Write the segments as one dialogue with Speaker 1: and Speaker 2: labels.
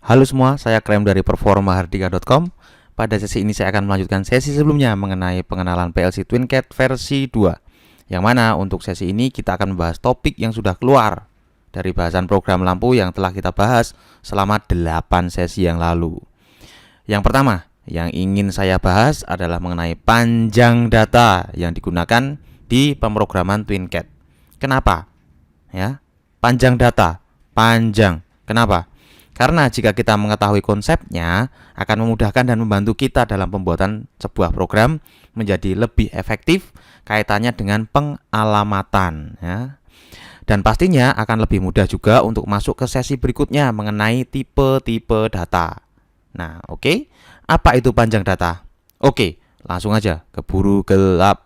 Speaker 1: Halo semua, saya Krem dari performahardika.com. Pada sesi ini saya akan melanjutkan sesi sebelumnya mengenai pengenalan PLC TwinCAD versi 2. Yang mana untuk sesi ini kita akan membahas topik yang sudah keluar dari bahasan program lampu yang telah kita bahas selama 8 sesi yang lalu. Yang pertama, yang ingin saya bahas adalah mengenai panjang data yang digunakan di pemrograman TwinCAD. Kenapa? Ya, panjang data, panjang. Kenapa? Karena jika kita mengetahui konsepnya, akan memudahkan dan membantu kita dalam pembuatan sebuah program menjadi lebih efektif kaitannya dengan pengalamatan. Ya. Dan pastinya akan lebih mudah juga untuk masuk ke sesi berikutnya mengenai tipe-tipe data. Nah, oke. Apa itu panjang data? Oke, langsung aja keburu gelap.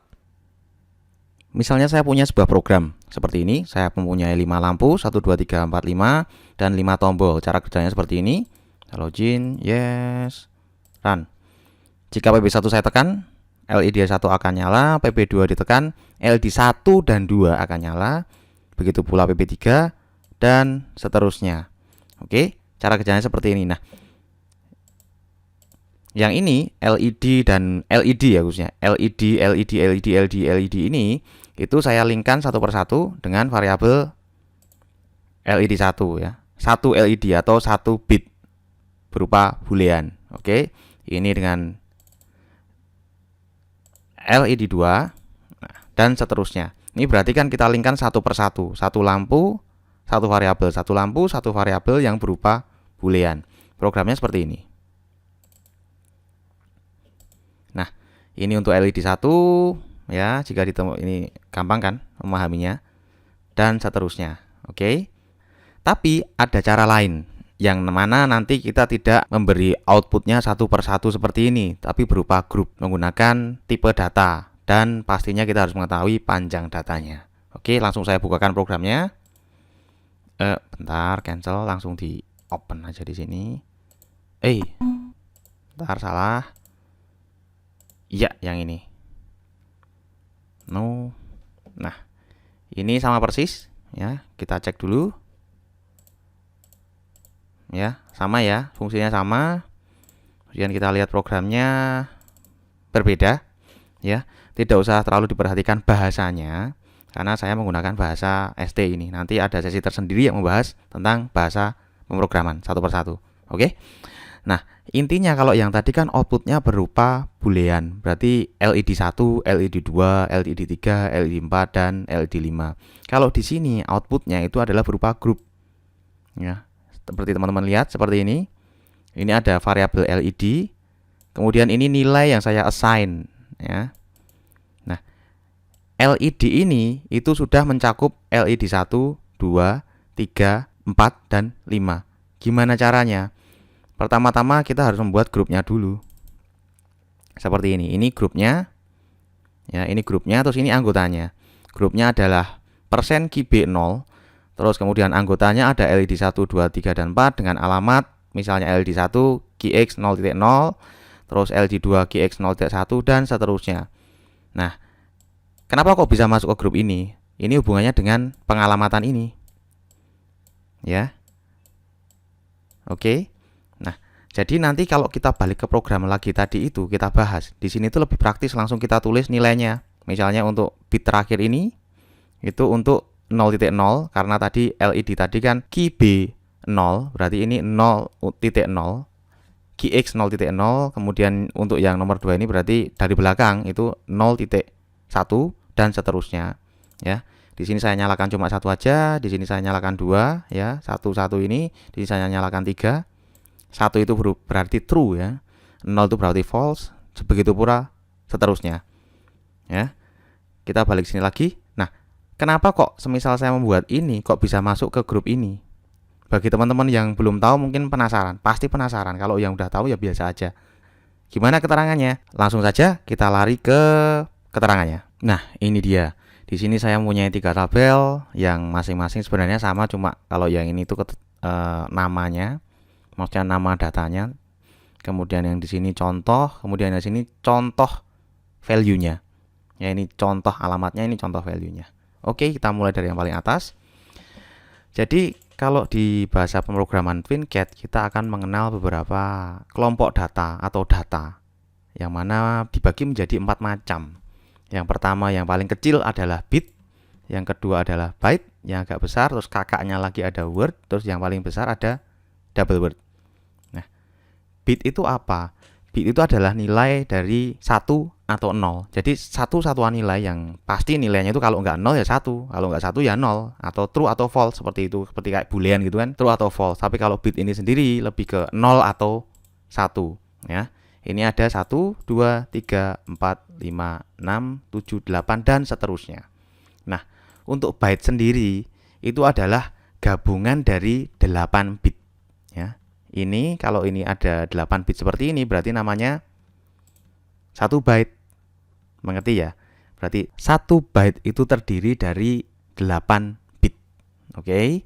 Speaker 1: Misalnya saya punya sebuah program seperti ini. Saya mempunyai 5 lampu, 1, 2, 3, 4, 5 dan 5 tombol. Cara kerjanya seperti ini. Login, yes, run. Jika PB1 saya tekan, LED 1 akan nyala, PB2 ditekan, LED 1 dan 2 akan nyala. Begitu pula PB3 dan seterusnya. Oke, cara kerjanya seperti ini. Nah, yang ini LED dan LED ya khususnya. LED ini itu saya linkkan satu persatu dengan variabel LED 1 ya. 1 LED atau 1 bit berupa boolean. Oke. Ini dengan LED 2 dan seterusnya. Ini berarti kan kita linkkan satu persatu. Satu lampu, satu variabel, satu lampu, satu variabel yang berupa boolean. Programnya seperti ini. Nah, ini untuk LED 1 ya, jika ditemu ini gampang kan memahaminya dan seterusnya. Oke. Tapi ada cara lain yang mana nanti kita tidak memberi outputnya satu persatu seperti ini, tapi berupa grup menggunakan tipe data dan pastinya kita harus mengetahui panjang datanya. Oke, langsung saya bukakan programnya. Bentar, cancel, langsung di open aja di sini. Bentar, salah. Iya, yang ini. No. Nah, ini sama persis ya. Kita cek dulu. Ya, sama ya, fungsinya sama. Kemudian kita lihat programnya berbeda ya. Tidak usah terlalu diperhatikan bahasanya karena saya menggunakan bahasa ST ini. Nanti ada sesi tersendiri yang membahas tentang bahasa pemrograman satu persatu. Oke. Nah, intinya kalau yang tadi kan outputnya berupa boolean. Berarti LED 1, LED 2, LED 3, LED 4 dan LED 5. Kalau di sini outputnya itu adalah berupa grup. Ya. Seperti teman-teman lihat seperti ini. Ini ada variabel LED. Kemudian ini nilai yang saya assign ya. Nah, LED ini itu sudah mencakup LED 1, 2, 3, 4 dan 5. Gimana caranya? Pertama-tama kita harus membuat grupnya dulu. Seperti ini. Ini grupnya. Ya, ini grupnya terus ini anggotanya. Grupnya adalah %kb0. Terus kemudian anggotanya ada LED 1, 2, 3 dan 4 dengan alamat misalnya LED 1 GX 0.0, terus LED 2 GX 0.1 dan seterusnya. Nah, kenapa kok bisa masuk ke grup ini? Ini hubungannya dengan pengalamatan ini. Ya. Oke. Nah, jadi nanti kalau kita balik ke program lagi tadi itu kita bahas. Di sini tuh lebih praktis, langsung kita tulis nilainya. Misalnya untuk bit terakhir ini itu untuk 0.0 karena tadi LED tadi kan KB 0, berarti ini 0.0, GX 0.0, kemudian untuk yang nomor 2 ini berarti dari belakang itu 0.1 dan seterusnya ya. Di sini saya nyalakan cuma satu aja, di sini saya nyalakan 2 ya, satu ini, di sini saya nyalakan 3. 1 itu berarti true ya. 0 itu berarti false, begitu pula seterusnya. Ya. Kita balik sini lagi. Nah, kenapa kok semisal saya membuat ini kok bisa masuk ke grup ini? Bagi teman-teman yang belum tahu mungkin penasaran, pasti penasaran. Kalau yang udah tahu ya biasa aja. Gimana keterangannya? Langsung saja kita lari ke keterangannya. Nah, ini dia. Di sini saya mempunyai 3 tabel yang masing-masing sebenarnya sama, cuma kalau yang ini tuh namanya, maksudnya nama datanya. Kemudian yang di sini contoh, kemudian yang di sini contoh value-nya. Ya, ini contoh alamatnya, ini contoh value-nya. Oke, kita mulai dari yang paling atas. Jadi Kalau di bahasa pemrograman TwinCat, kita akan mengenal beberapa kelompok data atau data yang mana dibagi menjadi 4 macam. Yang pertama yang paling kecil adalah bit, yang kedua adalah byte, yang agak besar, terus kakaknya lagi ada word, terus yang paling besar ada double word. Nah, bit itu apa? Bit itu adalah nilai dari 1 atau 0. Jadi satu satuan nilai yang pasti nilainya itu kalau nggak 0 ya 1, kalau nggak 1 ya 0, atau true atau false seperti itu, seperti kayak boolean gitu kan, true atau false. Tapi kalau bit ini sendiri lebih ke 0 atau 1 ya. Ini ada 1, 2, 3, 4, 5, 6, 7, 8 dan seterusnya. Nah, untuk byte sendiri itu adalah gabungan dari 8 bit ya. Ini kalau ini ada 8 bit seperti ini berarti namanya 1 byte. Mengerti ya? Berarti 1 byte itu terdiri dari 8 bit. Oke.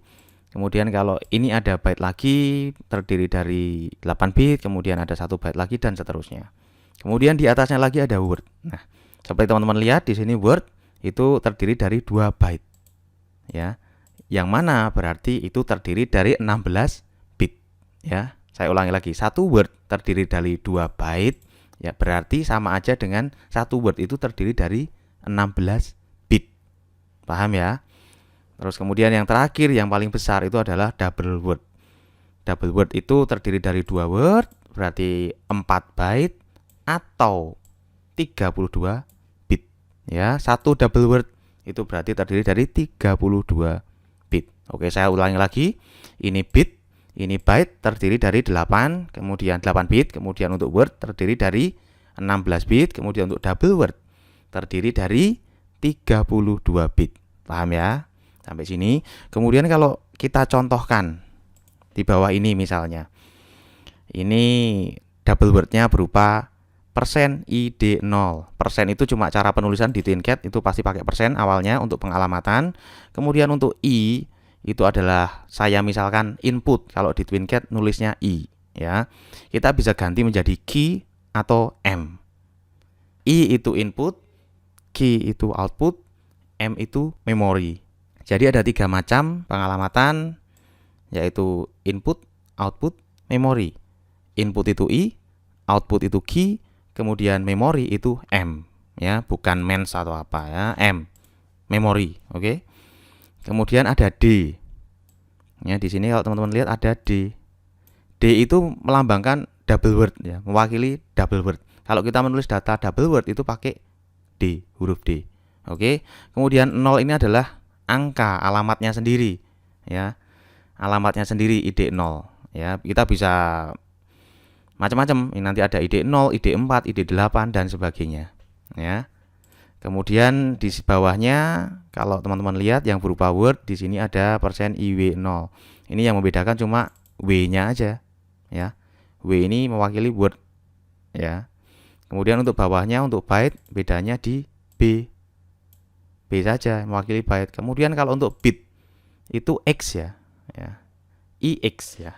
Speaker 1: Kemudian kalau ini ada byte lagi terdiri dari 8 bit, kemudian ada 1 byte lagi dan seterusnya. Kemudian di atasnya lagi ada word. Nah, seperti teman-teman lihat di sini word itu terdiri dari 2 byte. Ya. Yang mana berarti itu terdiri dari 16 bit. Ya. Saya ulangi lagi, 1 word terdiri dari 2 byte. Ya, berarti sama aja dengan 1 word itu terdiri dari 16 bit. Paham ya? Terus kemudian yang terakhir yang paling besar itu adalah double word. Double word itu terdiri dari 2 word, berarti 4 byte atau 32 bit. Ya, 1 double word itu berarti terdiri dari 32 bit. Oke, saya ulangi lagi. Ini bit, ini byte terdiri dari 8, kemudian 8 bit, kemudian untuk word terdiri dari 16 bit, kemudian untuk double word terdiri dari 32 bit. Paham ya? Sampai sini. Kemudian kalau kita contohkan di bawah ini misalnya. Ini double wordnya berupa %id0. Persen itu cuma cara penulisan di TwinCat, itu pasti pakai persen awalnya untuk pengalamatan. Kemudian untuk i itu adalah saya misalkan input, kalau di TwinCat nulisnya i ya. Kita bisa ganti menjadi key atau m. I itu input, key itu output, m itu memory. Jadi ada 3 macam pengalamatan, yaitu input, output, memory. Input itu i, output itu key, kemudian memory itu m ya, bukan mens atau apa ya, m memory. Oke. Kemudian ada d. Ya, di sini kalau teman-teman lihat ada d. D itu melambangkan double word ya, mewakili double word. Kalau kita menulis data double word itu pakai d, huruf d. Oke. Kemudian 0 ini adalah angka alamatnya sendiri ya. Alamatnya sendiri ID0 ya. Kita bisa macam-macam. Ini nanti ada ID0, ID4, ID8 dan sebagainya ya. Kemudian di bawahnya kalau teman-teman lihat yang berupa word, di sini ada %iw0. Ini yang membedakan cuma w-nya aja ya. W ini mewakili word ya. Kemudian untuk bawahnya untuk byte bedanya di b. B saja mewakili byte. Kemudian kalau untuk bit itu X ya. IX ya.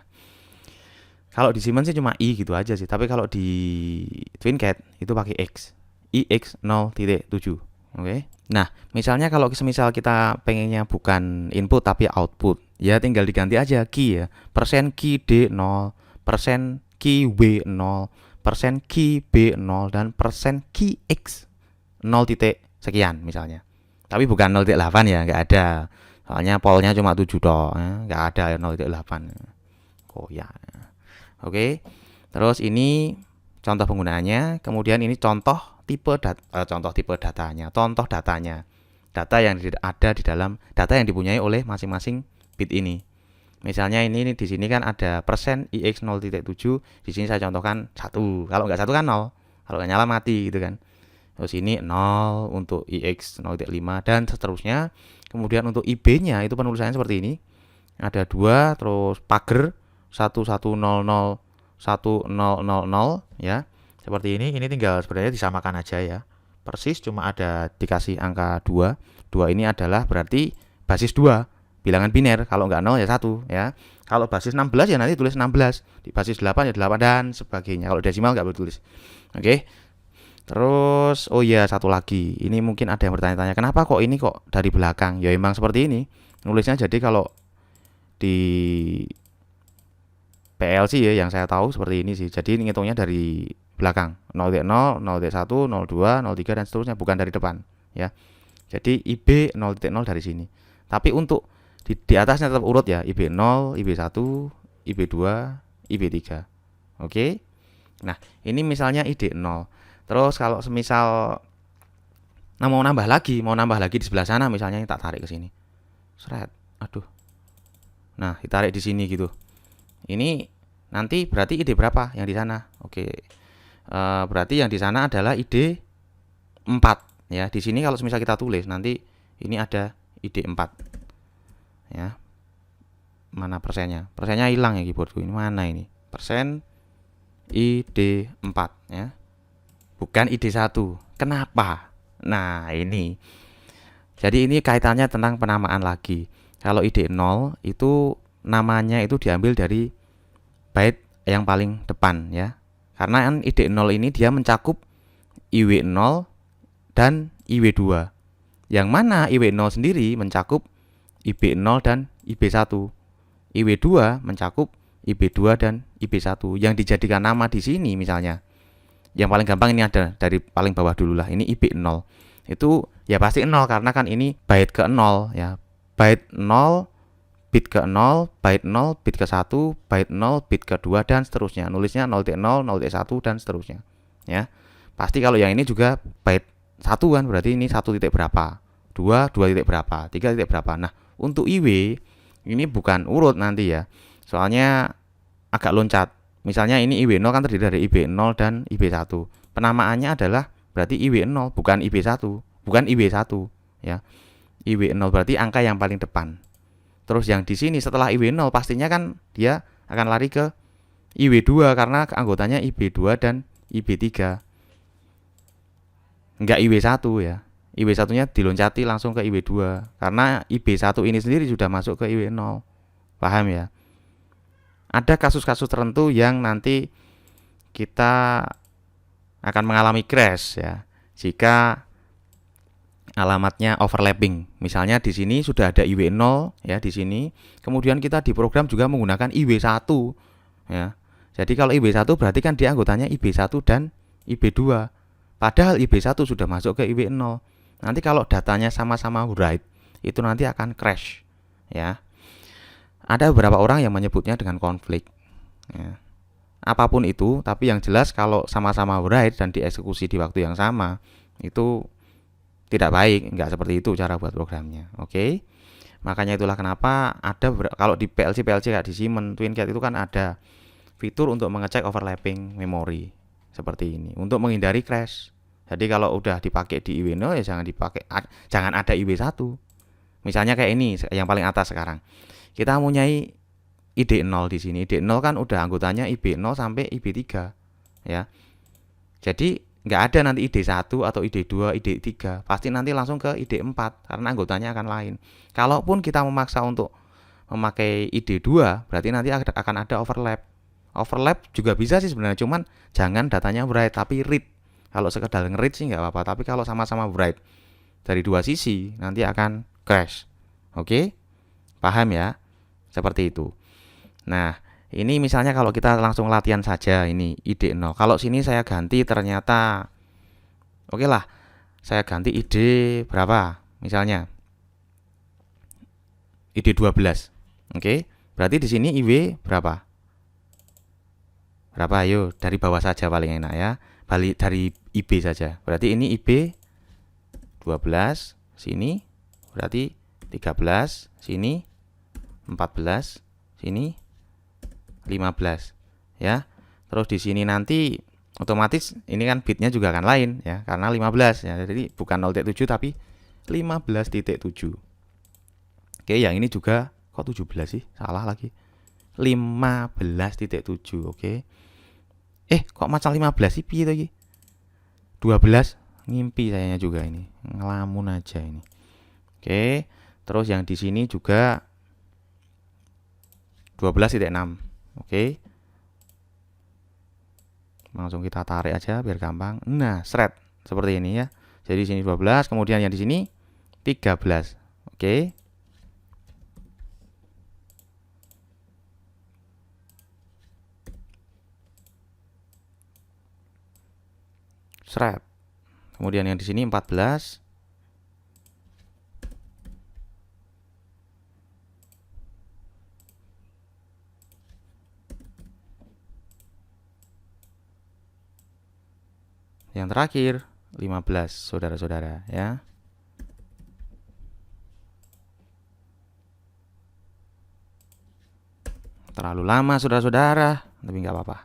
Speaker 1: Kalau di Siemens sih cuma I gitu aja sih, tapi kalau di TwinCat itu pakai X. IX 0.7. Oke. Nah, misalnya kalau semisal kita pengennya bukan input tapi output, ya tinggal diganti aja key ya. %key D0, %key W0, %key B0 dan %key X 0 titik sekian misalnya. Tapi bukan 0.8 ya, nggak ada. Soalnya polnya cuma 7 toh, nggak ada 0.8. Oh ya. Oke. Terus ini contoh penggunaannya, kemudian ini contoh tipe datanya, contoh datanya. Data yang ada di dalam data yang dipunyai oleh masing-masing bit ini. Misalnya ini di sini kan ada %ix 0.7, di sini saya contohkan 1. Kalau nggak 1 kan 0. Kalau nggak nyala mati gitu kan. Terus ini 0 untuk ix 0.5 dan seterusnya. Kemudian untuk IB-nya itu penulisannya seperti ini. Ada 2 terus pager 1100 1000 ya. Seperti ini tinggal sebenarnya disamakan aja ya. Persis cuma ada dikasih angka 2. 2 ini adalah berarti basis 2. Bilangan biner, kalau nggak 0 ya 1 ya. Kalau basis 16 ya nanti tulis 16. Di basis 8 ya 8 dan sebagainya. Kalau desimal nggak boleh tulis. Oke. Terus, oh iya satu lagi. Ini mungkin ada yang bertanya-tanya, kenapa kok ini kok dari belakang? Ya emang seperti ini. Nulisnya jadi kalau di PLC ya, yang saya tahu seperti ini sih. Jadi ngitungnya dari belakang, 0.0, 0.1, 02, 03 dan seterusnya, bukan dari depan ya. Jadi IB 0.0 dari sini. Tapi untuk di atasnya tetap urut ya, IB0, IB1, IB2, IB3. Oke. Nah, ini misalnya ID0. Terus kalau semisal mau nambah lagi di sebelah sana misalnya, tak tarik ke sini. Seret. Aduh. Nah, ditarik di sini gitu. Ini nanti berarti ID berapa yang di sana? Oke. Berarti yang di sana adalah ID 4 ya. Di sini kalau misal kita tulis nanti ini ada ID 4. Ya. Mana persennya? Persennya hilang ya keyboardku. Ini mana ini? Persen ID 4 ya. Bukan ID 1. Kenapa? Nah, ini. Jadi ini kaitannya tentang penamaan lagi. Kalau ID 0 itu namanya itu diambil dari byte yang paling depan ya. Karena kan ID 0 ini dia mencakup IW0 dan IW2. Yang mana IW0 sendiri mencakup IB0 dan IB1. IW2 mencakup IB2 dan IB1. Yang dijadikan nama di sini misalnya. Yang paling gampang ini ada dari paling bawah dulu lah. Ini IB0. Itu ya pasti 0 karena kan ini byte ke 0 ya. Byte 0, bit ke 0, byte 0, bit ke 1, byte 0, bit ke 2 dan seterusnya. Nulisnya 0.0, 0.1 dan seterusnya. Ya. Pasti kalau yang ini juga byte 1 kan, berarti ini 1 titik berapa, 2 titik berapa, 3 titik berapa. Nah, untuk IW ini bukan urut nanti ya. Soalnya agak loncat. Misalnya ini IW0 kan terdiri dari IB0 dan IB1. Penamaannya adalah berarti IW0 bukan IB1, bukan IB1 ya. IW0 berarti angka yang paling depan. Terus yang di sini setelah IW0 pastinya kan dia akan lari ke IW2 karena anggotanya IB2 dan IB3. Enggak IW1 ya. IW1-nya diloncati langsung ke IW2 karena IB1 ini sendiri sudah masuk ke IW0. Paham ya? Ada kasus-kasus tertentu yang nanti kita akan mengalami crash ya. Jika alamatnya overlapping. Misalnya di sini sudah ada IW0 ya di sini. Kemudian kita di program juga menggunakan IW1 ya. Jadi kalau IW1 berarti kan dia anggotanya IB1 dan IB2. Padahal IB1 sudah masuk ke IW0. Nanti kalau datanya sama-sama write itu nanti akan crash ya. Ada beberapa orang yang menyebutnya dengan konflik ya. Apapun itu, tapi yang jelas kalau sama-sama write dan dieksekusi di waktu yang sama itu tidak baik, nggak seperti itu cara buat programnya. Oke. Makanya itulah kenapa ada kalau di PLC kayak di Siemens TwinCat itu kan ada fitur untuk mengecek overlapping memori seperti ini untuk menghindari crash. Jadi kalau udah dipakai di IW0 ya jangan ada IW1. Misalnya kayak ini yang paling atas sekarang. Kita mempunyai ID0 di sini. ID0 kan udah anggotanya IB0 sampai IB3 ya. Jadi nggak ada nanti ID1 atau ID2, ID3. Pasti nanti langsung ke ID4 karena anggotanya akan lain. Kalaupun kita memaksa untuk memakai ID2, berarti nanti akan ada overlap. Overlap juga bisa sih sebenarnya, cuman jangan datanya write tapi read. Kalau sekedar nge-read sih nggak apa-apa, tapi kalau sama-sama write dari dua sisi nanti akan crash. Oke? Paham ya? Seperti itu. Nah, ini misalnya kalau kita langsung latihan saja ini ID0. Kalau sini saya ganti ternyata oke lah. Saya ganti ID berapa? Misalnya ID 12. Oke. Berarti di sini IW berapa? Berapa? Ayo dari bawah saja paling enak ya. Balik dari IB saja. Berarti ini IB 12, sini berarti 13, sini 14, sini 15 ya. Terus di sini nanti otomatis ini kan bitnya juga akan lain ya karena 15 ya. Jadi bukan 0.7 tapi 15.7. Oke, yang ini juga kok 17 sih? Salah lagi. 15.7. Oke. Kok macam 15 sih piye to iki? 12 ngimpi sayanya juga ini. Ngelamun aja ini. Oke. Terus yang di sini juga 12.6. Oke. Langsung kita tarik aja biar gampang. Nah, seret seperti ini ya. Jadi di sini 12, kemudian yang di sini 13. Oke. Seret. Kemudian yang di sini 14. Yang terakhir 15, saudara-saudara ya. Terlalu lama saudara-saudara, tapi nggak apa-apa.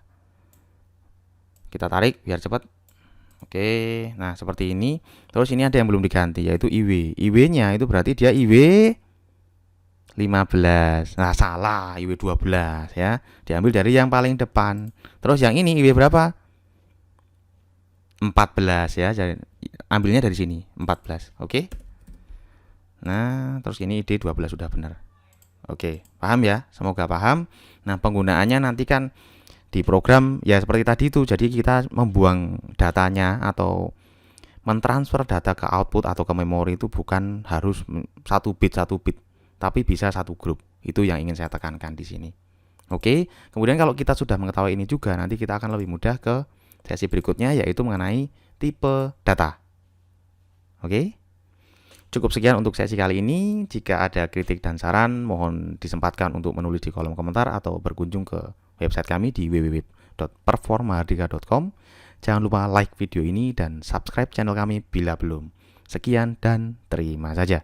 Speaker 1: Kita tarik biar cepat. Oke, nah seperti ini. Terus ini ada yang belum diganti, yaitu IW. IW-nya itu berarti dia IW 15. Nah salah, IW 12 ya. Diambil dari yang paling depan. Terus yang ini IW berapa? 14 ya. Jadi ambilnya dari sini 14. Oke. Nah, terus ini ID 12 sudah benar. Oke, paham ya? Semoga paham. Nah, penggunaannya nanti kan di program ya seperti tadi itu. Jadi kita membuang datanya atau mentransfer data ke output atau ke memori itu bukan harus satu bit, tapi bisa satu grup. Itu yang ingin saya tekankan di sini. Oke, kemudian kalau kita sudah mengetahui ini juga, nanti kita akan lebih mudah ke sesi berikutnya, yaitu mengenai tipe data. Oke. Cukup sekian untuk sesi kali ini. Jika ada kritik dan saran, mohon disempatkan untuk menulis di kolom komentar atau berkunjung ke website kami di www.performahardika.com. Jangan lupa like video ini dan subscribe channel kami bila belum. Sekian dan terima saja.